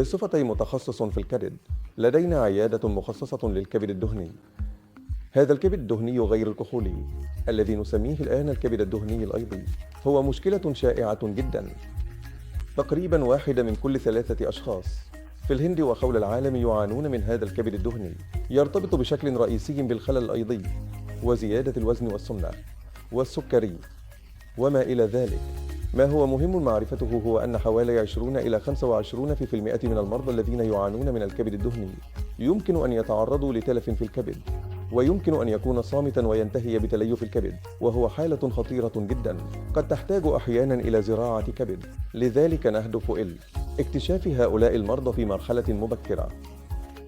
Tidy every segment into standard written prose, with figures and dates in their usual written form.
بصفتي متخصص في الكبد، لدينا عيادة مخصصة للكبد الدهني. هذا الكبد الدهني غير الكحولي الذي نسميه الآن الكبد الدهني الأيضي هو مشكلة شائعة جدا. تقريبا 1 من كل 3 أشخاص في الهند وحول العالم يعانون من هذا الكبد الدهني. يرتبط بشكل رئيسي بالخلل الأيضي وزيادة الوزن والسمنة والسكري وما إلى ذلك. ما هو مهم معرفته هو أن حوالي 20 إلى 25% من المرضى الذين يعانون من الكبد الدهني يمكن أن يتعرضوا لتلف في الكبد، ويمكن أن يكون صامتا وينتهي بتليف الكبد، وهو حالة خطيرة جدا قد تحتاج أحيانا إلى زراعة كبد. لذلك نهدف إلى اكتشاف هؤلاء المرضى في مرحلة مبكرة،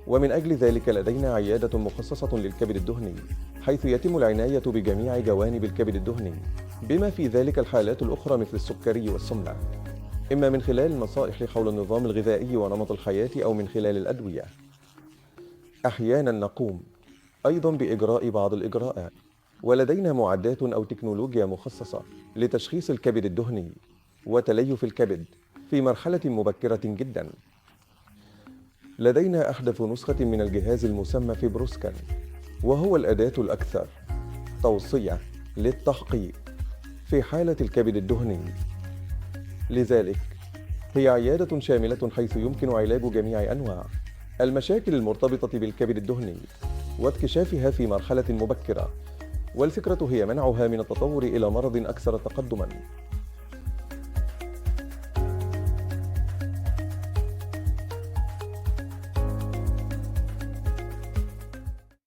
ومن أجل ذلك لدينا عيادة مخصصة للكبد الدهني حيث يتم العناية بجميع جوانب الكبد الدهني بما في ذلك الحالات الأخرى مثل السكري والسمنة، إما من خلال النصائح حول النظام الغذائي ونمط الحياة أو من خلال الأدوية. أحيانا نقوم أيضا بإجراء بعض الإجراءات، ولدينا معدات أو تكنولوجيا مخصصة لتشخيص الكبد الدهني وتليف الكبد في مرحلة مبكرة جدا. لدينا أحدث نسخة من الجهاز المسمى فيبروسكان، وهو الأداة الأكثر توصية للتحقيق في حالة الكبد الدهني. لذلك هي عيادة شاملة حيث يمكن علاج جميع أنواع المشاكل المرتبطة بالكبد الدهني واكتشافها في مرحلة مبكرة، والفكرة هي منعها من التطور إلى مرض أكثر تقدما.